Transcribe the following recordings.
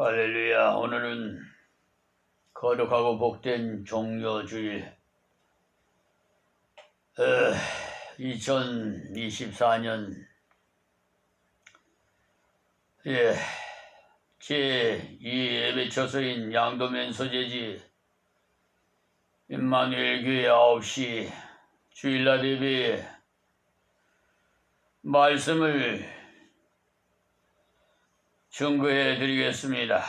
할렐루야. 오늘은 거룩하고 복된 종료주일 2024년 제2 예배 처소인 양도면 소재지 임마누엘 교회 9시 주일날 예배 말씀을 증거해 드리겠습니다.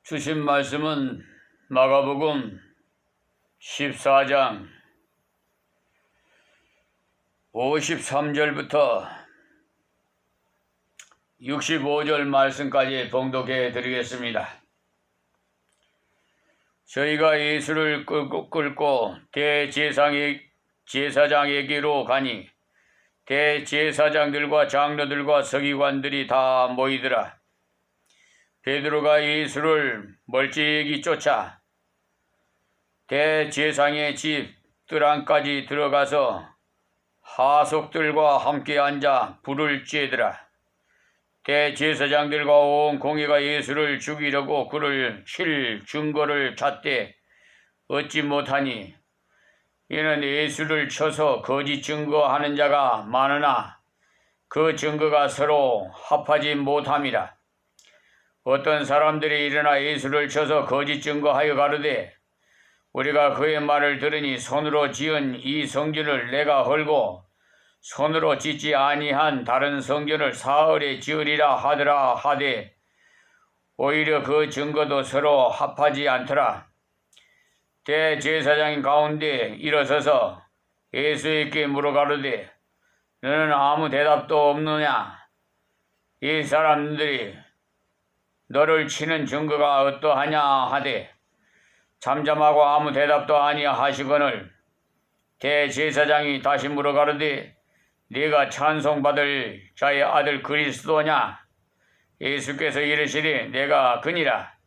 주신 말씀은 마가복음 14장 53절부터 65절 말씀까지 봉독해 드리겠습니다. 저희가 예수를 끌고 대제사장에게로 가니 대제사장들과 장로들과 서기관들이 다 모이더라. 베드로가 예수를 멀찍이 쫓아 대제사장의 집 뜰안까지 들어가서 하속들과 함께 앉아 불을 쬐더라. 대제사장들과 온 공회가 예수를 죽이려고 그를 칠 증거를 찾되 얻지 못하니 이는 예수를 쳐서 거짓 증거하는 자가 많으나 그 증거가 서로 합하지 못함이라. 어떤 사람들이 일어나 예수를 쳐서 거짓 증거하여 가로되 우리가 그의 말을 들으니 손으로 지은 이 성전을 내가 헐고 손으로 짓지 아니한 다른 성전을 사흘에 지으리라 하더라 하되 오히려 그 증거도 서로 합하지 않더라. 대제사장 가운데 일어서서 예수에게 물어가로되 너는 아무 대답도 없느냐? 이 사람들이 너를 치는 증거가 어떠하냐 하되 잠잠하고 아무 대답도 아니하시거늘 대제사장이 다시 물어가로되 네가 찬송받을 자의 아들 그리스도냐? 예수께서 이르시되 내가 그니라.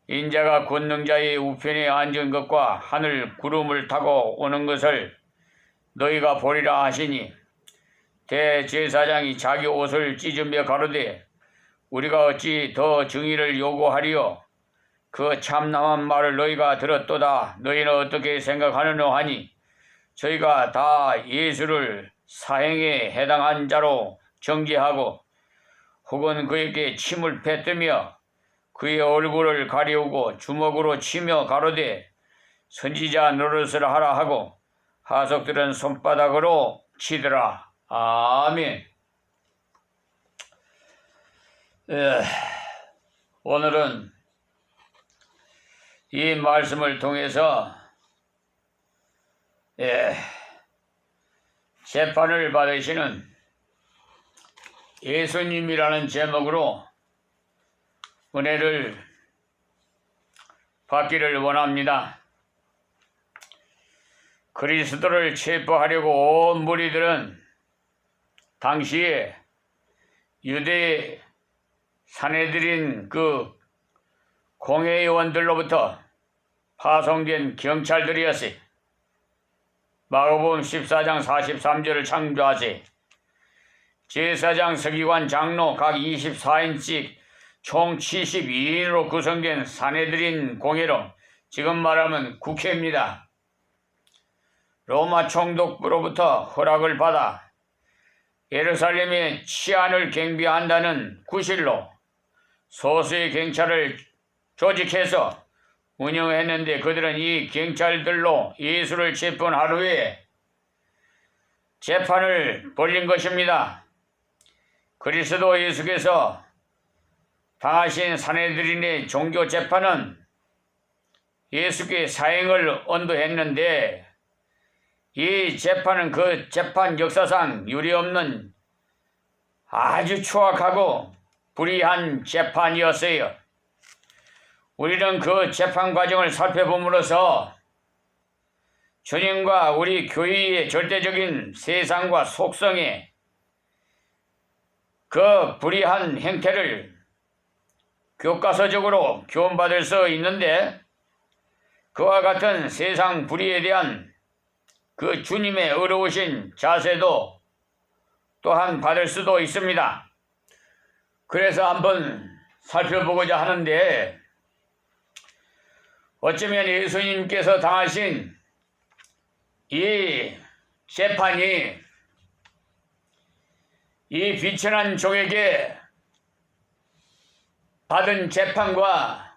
인자가 권능자의 우편에 앉은 것과 하늘 구름을 타고 오는 것을 너희가 보리라 하시니 대제사장이 자기 옷을 찢으며 가로되 우리가 어찌 더 증인을 요구하리요? 그 참남한 말을 너희가 들었도다. 너희는 어떻게 생각하느냐 하니 저희가 다 예수를 사형에 해당한 자로 정죄하고 혹은 그에게 침을 뱉으며 그의 얼굴을 가리우고 주먹으로 치며 가로되 선지자 노릇을 하라 하고 하속들은 손바닥으로 치더라. 아멘. 오늘은 이 말씀을 통해서 재판을 받으시는 예수님이라는 제목으로 은혜를 받기를 원합니다. 그리스도를 체포하려고 온 무리들은 당시에 유대 산헤드린 그 공회의원들로부터 파송된 경찰들이었어요. 마가복음 14장 43절을 참조하세요. 제사장, 서기관, 장로 각 24인씩 총 72인으로 구성된 산헤드린 공회로 지금 말하면 국회입니다. 로마 총독부로부터 허락을 받아 예루살렘의 치안을 경비한다는 구실로 소수의 경찰을 조직해서 운영했는데 그들은 이 경찰들로 예수를 체포한 후에 재판을 벌린 것입니다. 그리스도 예수께서 당하신 산헤드린의 종교 재판은 예수께 사형을 언도했는데 이 재판은 그 재판 역사상 유례없는 아주 추악하고 불의한 재판이었어요. 우리는 그 재판 과정을 살펴봄으로써 주님과 우리 교회의 절대적인 세상과 속성에 그 불의한 행태를 교과서적으로 교훈받을 수 있는데 그와 같은 세상 불의에 대한 그 주님의 어려우신 자세도 또한 받을 수도 있습니다. 그래서 한번 살펴보고자 하는데, 어쩌면 예수님께서 당하신 이 재판이 이 비천한 종에게 받은 재판과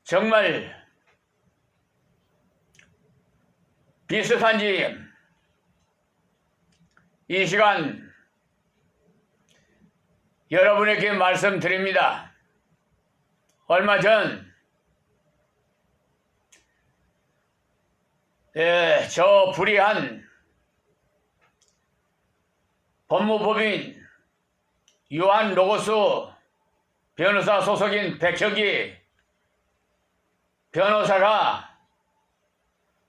정말 비슷한지 이 시간 여러분에게 말씀드립니다. 얼마 전 저 불의한 법무법인 요한 로고스 변호사 소속인 백혁이 변호사가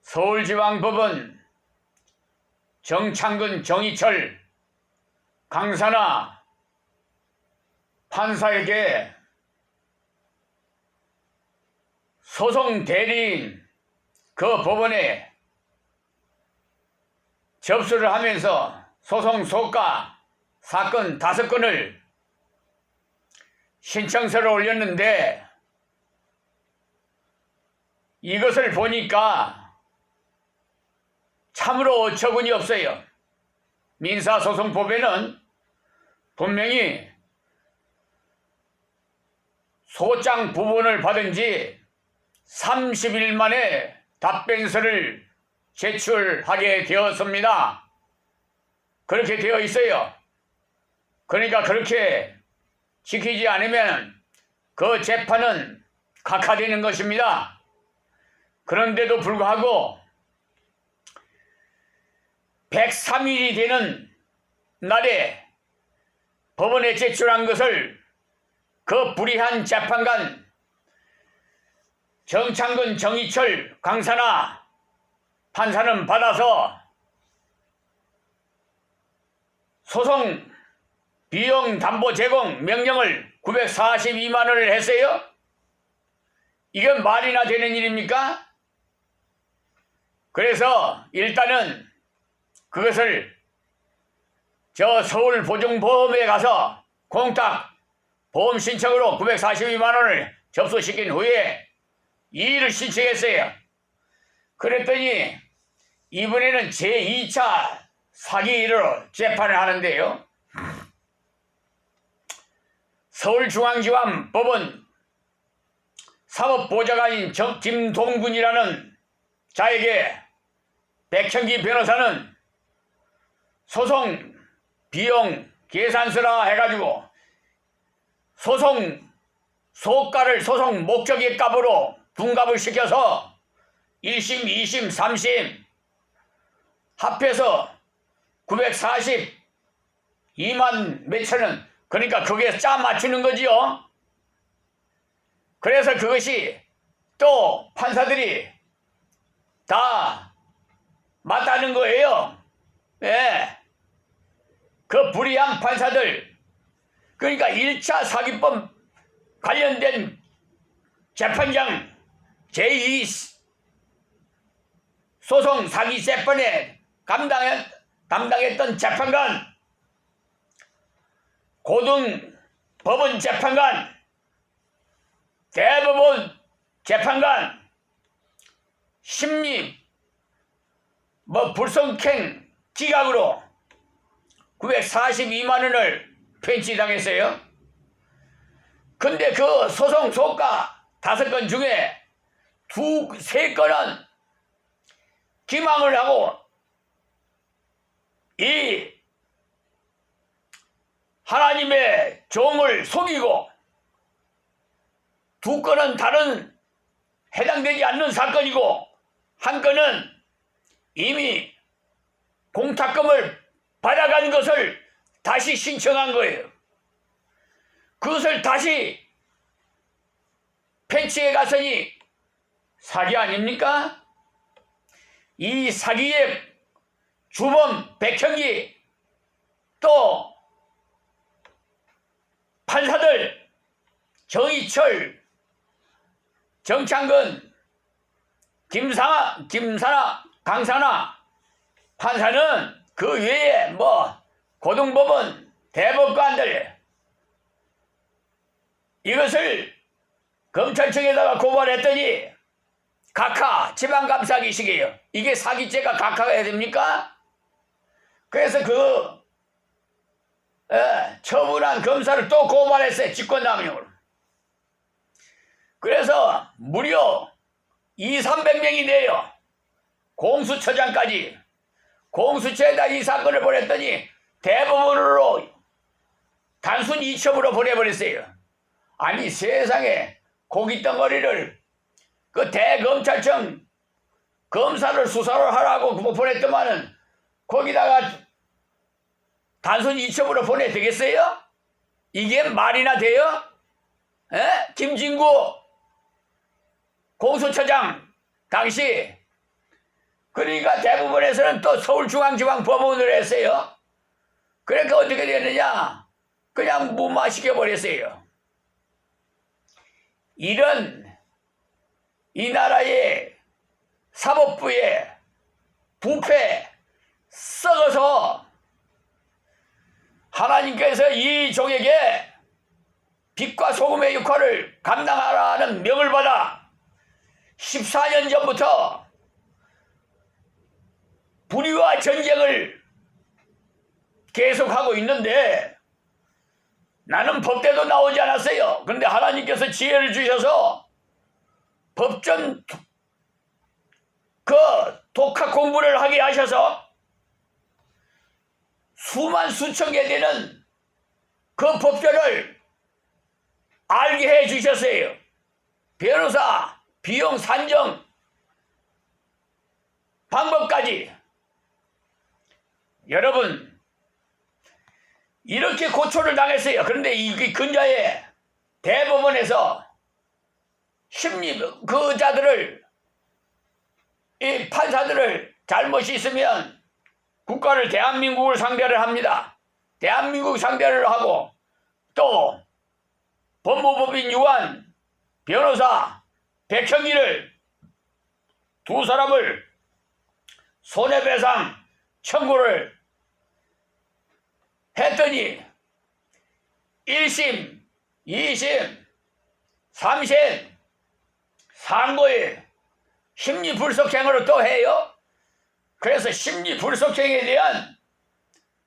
서울지방법원 정창근, 정희철, 강사나 판사에게 소송 대리인 그 법원에 접수를 하면서 소송 소가 사건 5건을 신청서를 올렸는데, 이것을 보니까 참으로 어처구니 없어요. 민사소송법에는 분명히 소장 부본을 받은 지 30일 만에 답변서를 제출하게 되었습니다. 그렇게 되어 있어요. 그러니까 그렇게 지키지 않으면 그 재판은 각하되는 것입니다. 그런데도 불구하고 103일이 되는 날에 법원에 제출한 것을 그 불의한 재판관 정창근, 정희철, 강사나 판사는 받아서 소송 비용 담보 제공 명령을 942만 원을 했어요? 이건 말이나 되는 일입니까? 그래서 일단은 그것을 저 서울보증보험에 가서 공탁 보험 신청으로 942만 원을 접수시킨 후에 이의를 신청했어요. 그랬더니 이번에는 제2차 사기로 재판을 하는데요. 서울중앙지방법원 사법보좌관인 김동군이라는 자에게 백형기 변호사는 소송 비용 계산서라 해가지고 소송 소가를 소송 목적의 값으로 둔갑을 시켜서 1심, 2심, 3심 합해서 942만 몇천 원, 그러니까 그게 짜 맞추는 거지요. 그래서 그것이 또 판사들이 다 맞다는 거예요. 예. 그 불의한 판사들, 그러니까 1차 사기법 관련된 재판장 제2 소송 사기 재판에 담당했던 재판관, 고등법원 재판관, 대법원 재판관, 심리 불성행 기각으로 942만 원을 편취당했어요. 근데 그 소송 소가 5건 중에 3건은 기망을 하고 이 하나님의 종을 속이고, 2건은 다른 해당되지 않는 사건이고, 1건은 이미 공탁금을 받아간 것을 다시 신청한 거예요. 그것을 다시 편취해 갔으니 사기 아닙니까? 이 사기의 주범 백형기, 또 판사들 정희철, 정창근, 김사나, 강사나 판사는 그 외에 고등법원 대법관들 이것을 검찰청에다가 고발했더니 각하 지방감사기식이에요. 이게 사기죄가 각하가 해야 됩니까? 그래서 처분한 검사를 또 고발했어요. 직권남용으로. 그래서 무려 200~300명이 돼요. 공수처장까지. 공수처에다 이 사건을 보냈더니 대법원으로 단순 이첩으로 보내버렸어요. 아니 세상에 고깃덩어리를 그 대검찰청 검사를 수사를 하라고 보냈더만은 거기다가 단순 이첩으로 보내 되겠어요? 이게 말이나 돼요? 김진구 공수처장 당시 그러니까 대법원에서는 또 서울중앙지방법원으로 했어요. 그러니까 어떻게 되느냐? 그냥 무마시켜버렸어요. 이런 이 나라의 사법부의 부패 썩어서 하나님께서 이 종에게 빛과 소금의 역할을 감당하라는 명을 받아 14년 전부터 불의와 전쟁을 계속하고 있는데 나는 법대도 나오지 않았어요. 그런데 하나님께서 지혜를 주셔서 법전 독학 공부를 하게 하셔서 수만 수천 개 되는 그 법전을 알게 해 주셨어요. 변호사 비용 산정 방법까지. 여러분 이렇게 고초를 당했어요. 그런데 이 근자에 대법원에서 심리 자들을 이 판사들을 잘못이 있으면 국가를 대한민국을 상대를 합니다. 대한민국 상대를 하고 또 법무법인 유한 변호사 백형기를 두 사람을 손해배상 청구를 했더니 1심, 2심, 3심 상고에 심리불속행으로 또 해요. 그래서 심리불속행에 대한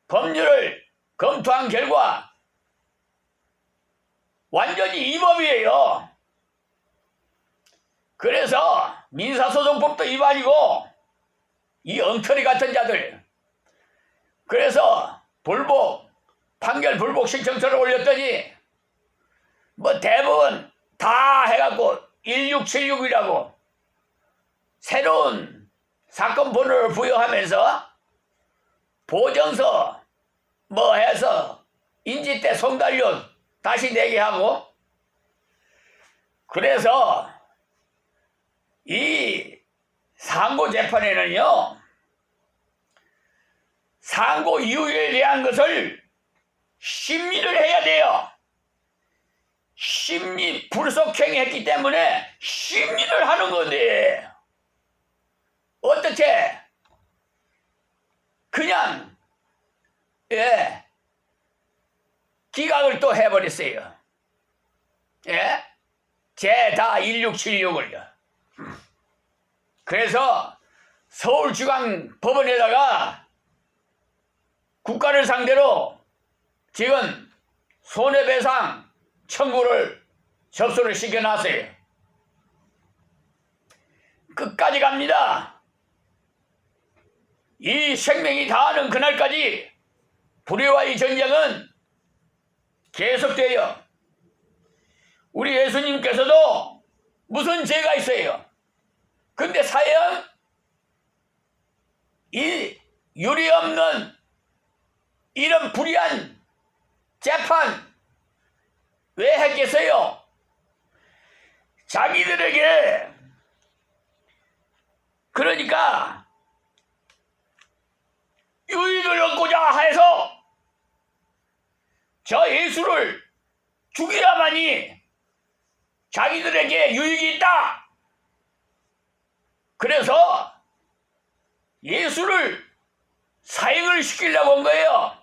법률을 검토한 결과 완전히 위법이에요. 그래서 민사소송법도 위반이고 이 엉터리 같은 자들 그래서 판결 불복 신청서를 올렸더니 뭐 대법원 다 해갖고 1676이라고 새로운 사건 번호를 부여하면서 보정서 뭐 해서 인지대 송달료 다시 내게 하고 그래서 이 상고 재판에는요 상고 이유에 대한 것을 심리를 해야 돼요. 심리 불속행위 했기 때문에 심리를 하는 건데 어떻게 그냥 기각을 또 해버렸어요. 죄다 1676을요. 그래서 서울중앙법원에다가 국가를 상대로 지금 손해배상 청구를 접수를 시켜놨어요. 끝까지 갑니다. 이 생명이 다하는 그날까지 불의와의 전쟁은 계속돼요. 우리 예수님께서도 무슨 죄가 있어요. 근데 사형 이 유리 없는 이런 불의한 재판 왜 했겠어요? 자기들에게 그러니까 유익을 얻고자 해서 저 예수를 죽여야만이 자기들에게 유익이 있다. 그래서 예수를 사형을 시키려고 한 거예요.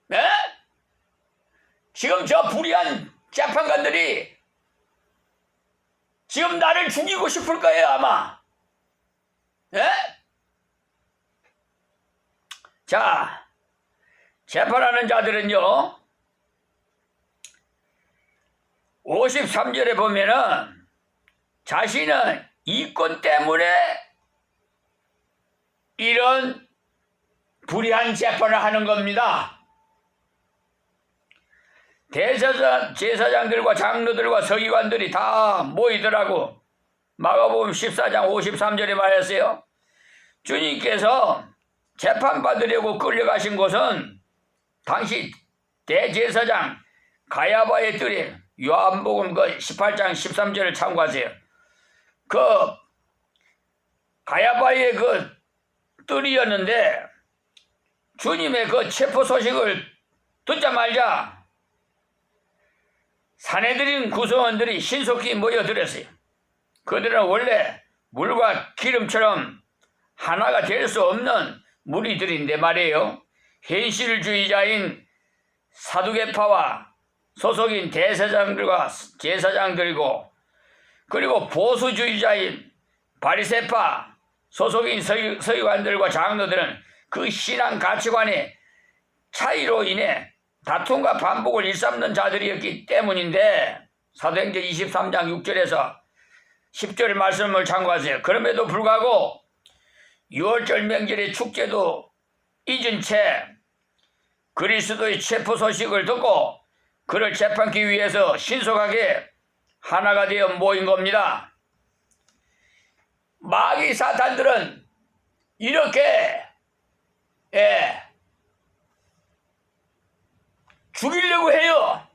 네? 지금 저 불의한 재판관들이 지금 나를 죽이고 싶을 거예요, 아마. 예? 자, 재판하는 자들은요, 53절에 보면은 자신은 이권 때문에 이런 불의한 재판을 하는 겁니다. 제사장들과 장로들과 서기관들이 다 모이더라고. 마가복음 14장 53절에 말했어요. 주님께서 재판받으려고 끌려가신 곳은 당시 대제사장 가야바의 뜰에, 요한복음 18장 13절을 참고하세요. 그 가야바의 뜰이었는데 주님의 체포 소식을 듣자마자 산헤드린 구성원들이 신속히 모여들었어요. 그들은 원래 물과 기름처럼 하나가 될 수 없는 무리들인데 말이에요. 현실주의자인 사두개파와 소속인 대제사장들과 제사장들이고, 그리고 보수주의자인 바리새파 소속인 서기관들과 장로들은 그 신앙 가치관의 차이로 인해 다툼과 반복을 일삼는 자들이었기 때문인데, 사도행전 23장 6절에서 10절 말씀을 참고하세요. 그럼에도 불구하고 6월절 명절의 축제도 잊은 채 그리스도의 체포 소식을 듣고 그를 재판기 위해서 신속하게 하나가 되어 모인 겁니다. 마귀 사탄들은 이렇게 죽이려고 해요.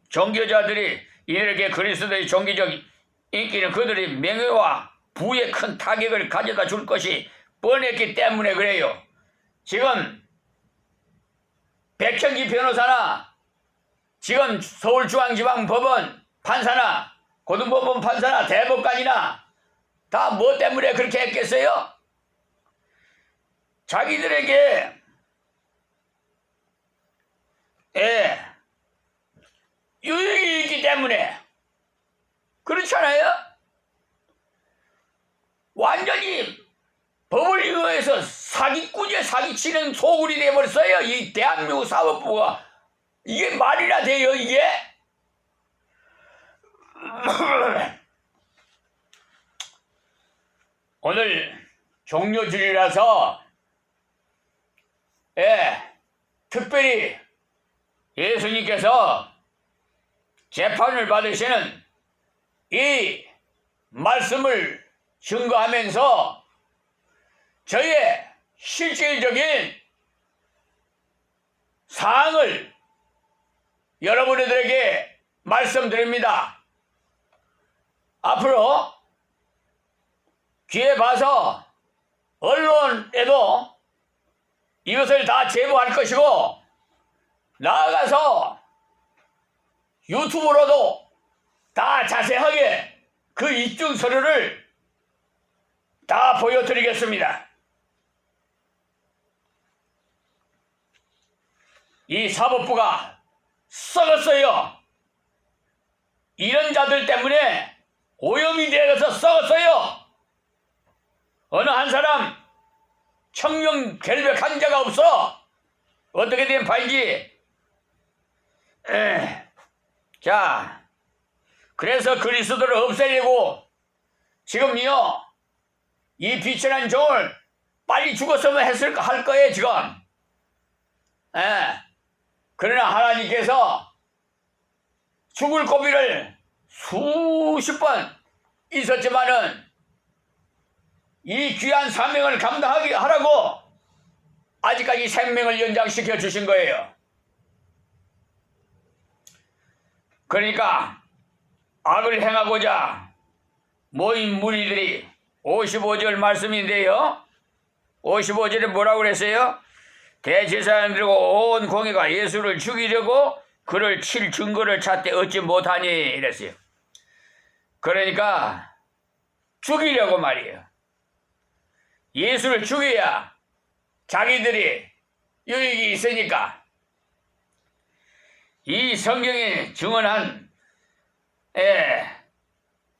종교자들이 이렇게 그리스도의 종교적 인기는 그들의 명예와 부에 큰 타격을 가져다 줄 것이 뻔했기 때문에 그래요. 지금 백현기 변호사나 지금 서울중앙지방법원 판사나 고등법원 판사나 대법관이나 다 뭐 때문에 그렇게 했겠어요? 자기들에게 유익이 있기 때문에. 그렇잖아요? 완전히 법을 이용해서 사기꾼에 사기치는 소굴이 되어버렸어요. 이 대한민국 사법부가. 이게 말이나 돼요, 이게? 오늘 종료주일이라서 특별히 예수님께서 재판을 받으시는 이 말씀을 증거하면서 저의 실질적인 사항을 여러분들에게 말씀드립니다. 앞으로 기회 봐서 언론에도 이것을 다 제보할 것이고, 나아가서 유튜브로도 다 자세하게 그 입증 서류를 다 보여드리겠습니다. 이 사법부가 썩었어요. 이런 자들 때문에 오염이 되어서 썩었어요. 어느 한 사람 청명결백한 자가 없어. 어떻게 된 바인지. 자, 그래서 그리스도를 없애려고 지금요 이 비천한 종을 빨리 죽었으면 할 거예요 지금. 그러나 하나님께서 죽을 고비를 수십 번 있었지만은 이 귀한 사명을 감당하게 하라고 아직까지 생명을 연장시켜 주신 거예요. 그러니까 악을 행하고자 모인 무리들이 55절 말씀인데요. 55절에 뭐라고 그랬어요? 대제사장들과 온 공회가 예수를 죽이려고 그를 칠 증거를 찾되 얻지 못하니 이랬어요. 그러니까 죽이려고 말이에요. 예수를 죽여야 자기들이 유익이 있으니까 이 성경에 증언한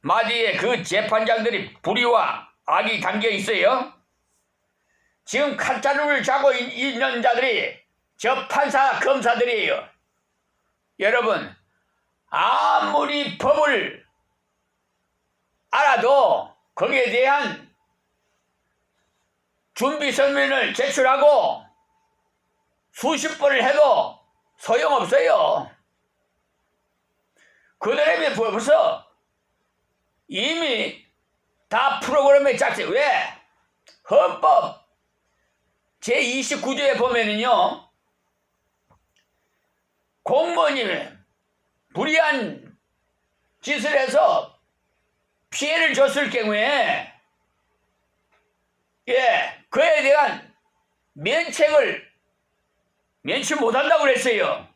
마디에 그 재판장들이 불의와 악이 담겨 있어요. 지금 칼자루를 잡고 있는 자들이 저 판사 검사들이에요. 여러분, 아무리 법을 알아도 거기에 대한 준비 서면을 제출하고 수십 번을 해도 소용없어요. 그들에게 벌써 이미 다 프로그램에 짰지. 왜? 헌법 제29조에 보면은요, 공무원이 불의한 짓을 해서 피해를 줬을 경우에 그에 대한 면책을 면치 못한다고 그랬어요.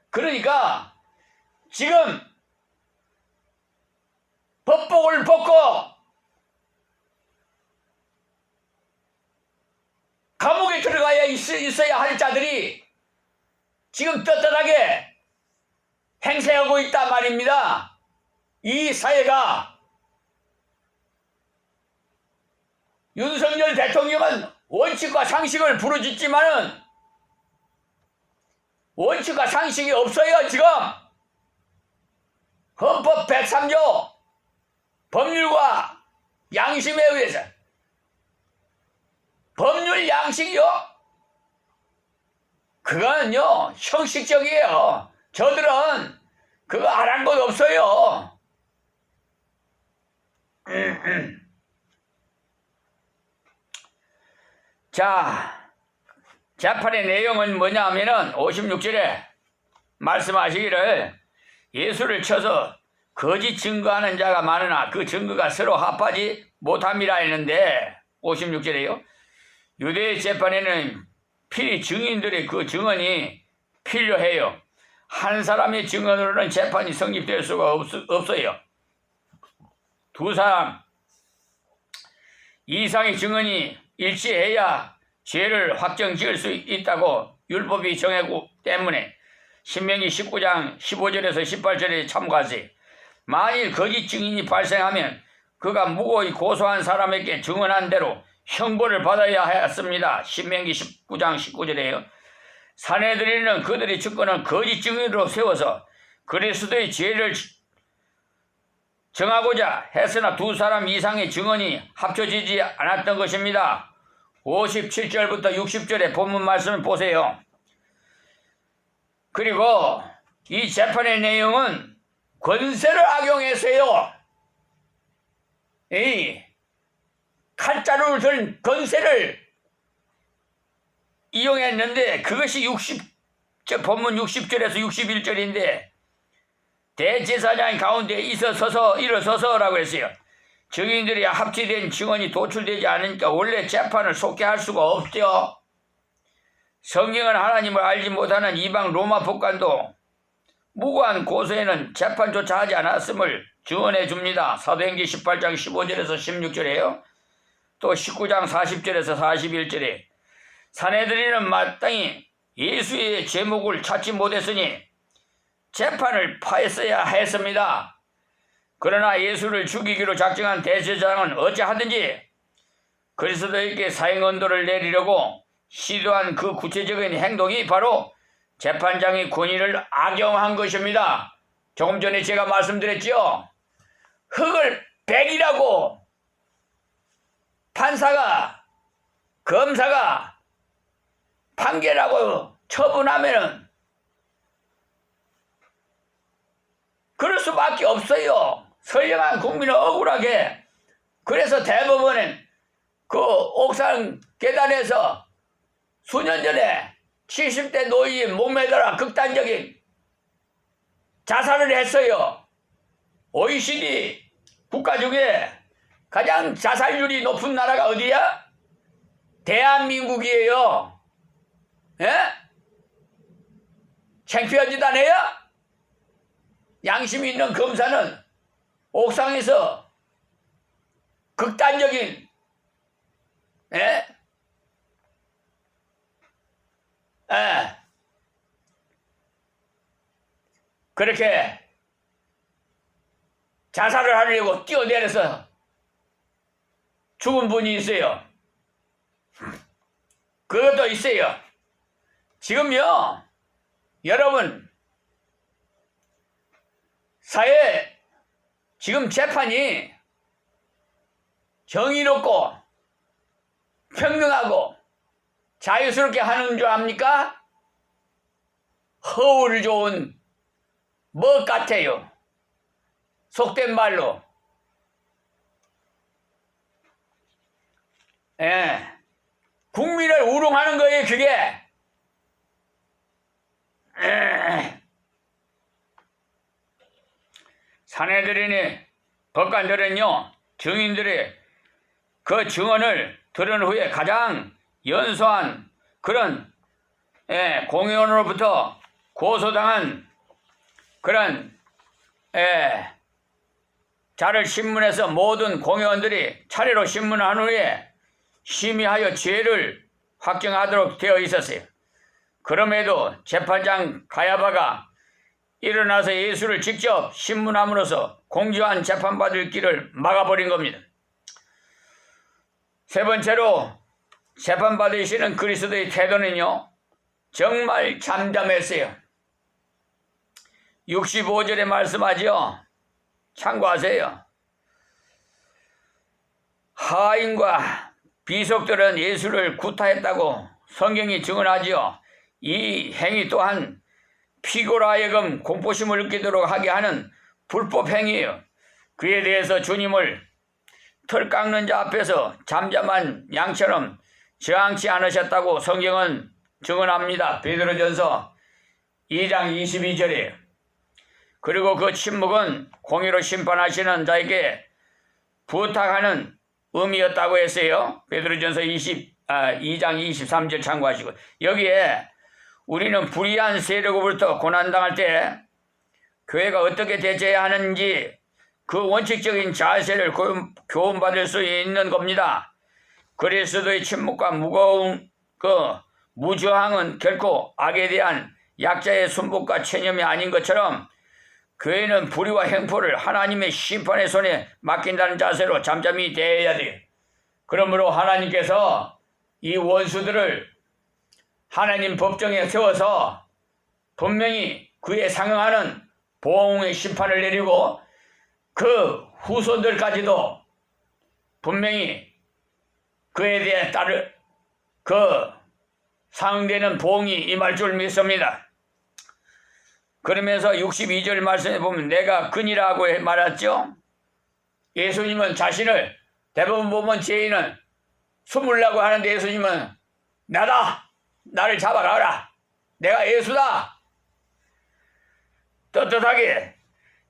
그러니까 지금 법복을 벗고 감옥에 들어가야 있어야 할 자들이 지금 떳떳하게 행세하고 있단 말입니다. 이 사회가 윤석열 대통령은 원칙과 상식을 부르짖지만은 원칙과 상식이 없어요. 지금 헌법 103조 법률과 양심에 의해서 법률 양식이요? 그거는요 형식적이에요. 저들은 그거 안 한 것 없어요. 자, 재판의 내용은 뭐냐 하면은 56절에 말씀하시기를 예수를 쳐서 거짓 증거하는 자가 많으나 그 증거가 서로 합하지 못함이라 했는데 56절에요. 유대의 재판에는 필히 증인들의 그 증언이 필요해요. 한 사람의 증언으로는 재판이 성립될 수가 없어요. 두 사람 이상의 증언이 일치해야 죄를 확정지을 수 있다고 율법이 정했기 때문에 신명기 19장 15절에서 18절에 참고하세요. 만일 거짓 증인이 발생하면 그가 무고히 고소한 사람에게 증언한 대로 형벌을 받아야 했습니다. 신명기 19장 19절에요. 사내들이는 그들의 증거는 거짓 증인으로 세워서 그리스도의 죄를 정하고자 했으나 두 사람 이상의 증언이 합쳐지지 않았던 것입니다. 57절부터 60절의 본문 말씀을 보세요. 그리고 이 재판의 내용은 권세를 악용해서요. 이 칼자루를 든 권세를 이용했는데 그것이 본문 60절에서 61절인데 대제사장이 가운데 일어서서라고 했어요. 증인들이 합치된 증언이 도출되지 않으니까 원래 재판을 속게 할 수가 없죠. 성경은 하나님을 알지 못하는 이방 로마 법관도 무고한 고소에는 재판조차 하지 않았음을 증언해 줍니다. 사도행전 18장 15절에서 16절에요. 또 19장 40절에서 41절에 사내들이는 마땅히 예수의 제목을 찾지 못했으니 재판을 파했어야 했습니다. 그러나 예수를 죽이기로 작정한 대제사장은 어찌하든지 그리스도에게 사형 언도를 내리려고 시도한 그 구체적인 행동이 바로 재판장의 권위를 악용한 것입니다. 조금 전에 제가 말씀드렸죠. 흙을 백이라고 판사가 검사가 판결하고 처분하면은 그럴 수밖에 없어요. 선량한 국민을 억울하게. 그래서 대법원은 그 옥상 계단에서 수년 전에 70대 노인이 목매달아 극단적인 자살을 했어요. OECD 국가 중에 가장 자살률이 높은 나라가 어디야? 대한민국이에요. 예? 창피한 짓 안 해요? 양심 있는 검사는 옥상에서 극단적인 예, 그렇게 자살을 하려고 뛰어내려서 죽은 분이 있어요. 그것도 있어요. 지금요, 여러분, 사회, 지금 재판이 정의롭고 평등하고 자유스럽게 하는 줄 압니까? 허울 좋은 뭐 같아요. 속된 말로. 예. 국민을 우롱하는 거예요, 그게. 사내들이니 법관들은요, 증인들의 그 증언을 들은 후에 가장 연소한 그런 공의원으로부터 고소당한 그런 자를 신문해서 모든 공의원들이 차례로 신문한 후에 심의하여 죄를 확정하도록 되어 있었어요. 그럼에도 재판장 가야바가 일어나서 예수를 직접 신문함으로써 공정한 재판받을 길을 막아버린 겁니다. 세 번째로 재판받으시는 그리스도의 태도는요, 정말 잠잠했어요. 65절에 말씀하죠. 참고하세요. 하인과 비속들은 예수를 구타했다고 성경이 증언하지요. 이 행위 또한 피고로 하여금 공포심을 느끼도록 하게 하는 불법 행위예요. 그에 대해서 주님을 털 깎는 자 앞에서 잠잠한 양처럼 저항치 않으셨다고 성경은 증언합니다. 베드로전서 2장 22절이에요. 그리고 그 침묵은 공의로 심판하시는 자에게 부탁하는 의미였다고 했어요. 베드로전서 2장 23절 참고하시고, 여기에 우리는 불의한 세력으로부터 고난당할 때 교회가 어떻게 대처해야 하는지 그 원칙적인 자세를 교훈받을 수 있는 겁니다. 그리스도의 침묵과 무거운 그 무저항은 결코 악에 대한 약자의 순복과 체념이 아닌 것처럼 교회는 불의와 행포를 하나님의 심판의 손에 맡긴다는 자세로 잠잠히 대해야 돼요. 그러므로 하나님께서 이 원수들을 하나님 법정에 세워서 분명히 그에 상응하는 보응의 심판을 내리고 그 후손들까지도 분명히 그에 대해 따를 상응되는 보응이 임할 줄 믿습니다. 그러면서 62절 말씀에 보면 내가 그니라고 말했죠. 예수님은 자신을 대부분 보면 죄인은 숨으려고 하는데 예수님은 나다. 나를 잡아가라. 내가 예수다. 떳떳하게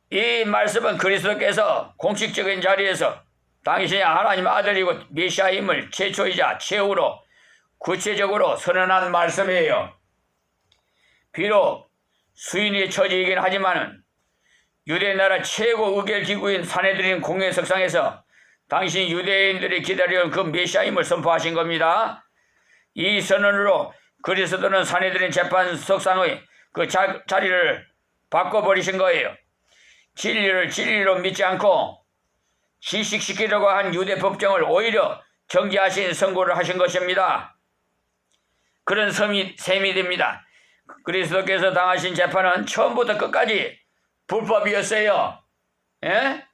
이 말씀은 그리스도께서 공식적인 자리에서 당신이 하나님 아들이고 메시아임을 최초이자 최후로 구체적으로 선언한 말씀이에요. 비록 수인의 처지이긴 하지만은 유대 나라 최고 의결기구인 사내들인 공회석상에서 당신 유대인들이 기다려온 그 메시아임을 선포하신 겁니다. 이 선언으로 그리스도는 사내들인 재판석상의 그 자리를 바꿔버리신 거예요. 진리를 진리로 믿지 않고 지식시키려고 한 유대 법정을 오히려 정지하신 선고를 하신 것입니다. 그런 셈이 됩니다. 그리스도께서 당하신 재판은 처음부터 끝까지 불법이었어요. 예?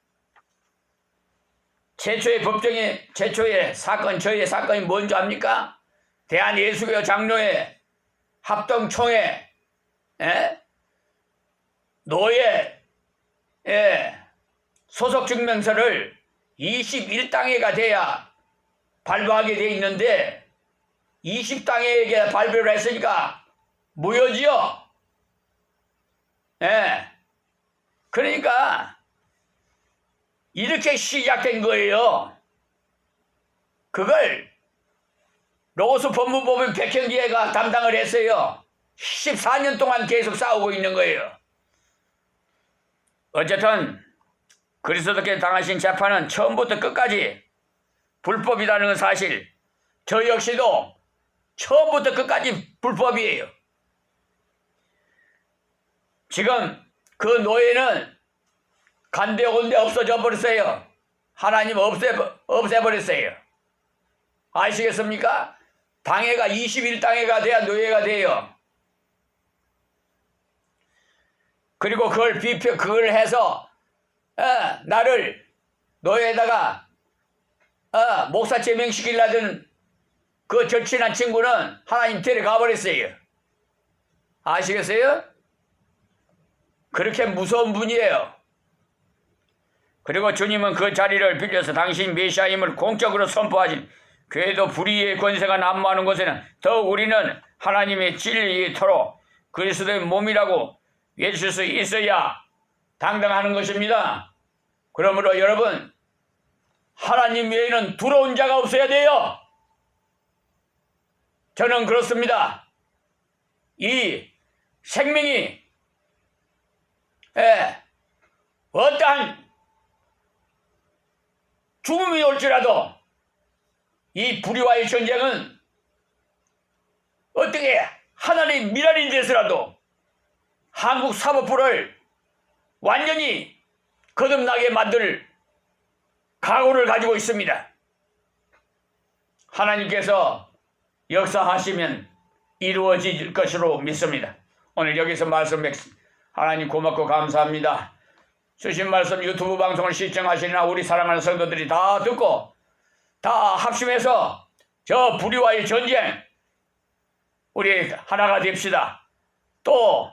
최초의 법정의 최초의 사건, 저희의 사건이 뭔지 압니까? 대한예수교 장로회 합동총회, 노예 소속 증명서를 21당회가 돼야 발부하게 돼 있는데 20당회에게 발부를 했으니까 무효지요. 그러니까 이렇게 시작된 거예요. 그걸 로고스 법무법인 백현기회가 담당을 했어요. 14년 동안 계속 싸우고 있는 거예요. 어쨌든 그리스도께 당하신 재판은 처음부터 끝까지 불법이라는 사실, 저 역시도 처음부터 끝까지 불법이에요. 지금 그 노예는 간데온데 없어져 버렸어요. 하나님 없애버렸어요. 아시겠습니까? 당해가 21당해가 돼야 노예가 돼요. 그리고 그걸 해서 나를 노예에다가 목사 제명시키려던 그 절친한 친구는 하나님 데려가 버렸어요. 아시겠어요? 그렇게 무서운 분이에요. 그리고 주님은 그 자리를 빌려서 당신 메시아임을 공적으로 선포하신 교회도 불의의 권세가 난무하는 곳에는 더욱 우리는 하나님의 진리의 터로 그리스도의 몸이라고 외칠 수 있어야 당당하는 것입니다. 그러므로 여러분, 하나님 외에는 두려운 자가 없어야 돼요. 저는 그렇습니다. 이 생명이 어떠한 죽음이 올지라도 이 불의와의 전쟁은 어떻게 하나님의 미랄이 돼서라도 한국 사법부를 완전히 거듭나게 만들 각오를 가지고 있습니다. 하나님께서 역사하시면 이루어질 것으로 믿습니다. 오늘 여기서 말씀 하나님 고맙고 감사합니다. 주신 말씀 유튜브 방송을 시청하시는 우리 사랑하는 성도들이 다 듣고 다 합심해서 저 불의와의 전쟁 우리 하나가 됩시다. 또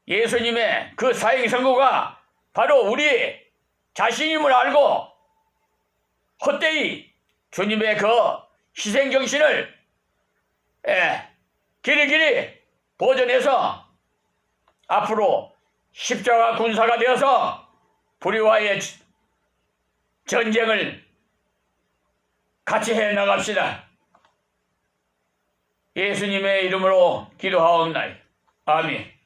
예수님의 그 사형 선고가 바로 우리 자신임을 알고 헛되이 주님의 그 희생정신을 길이길이 보존해서 앞으로 십자가 군사가 되어서 불의와의 전쟁을 같이 해나갑시다. 예수님의 이름으로 기도하옵나이다. 아멘.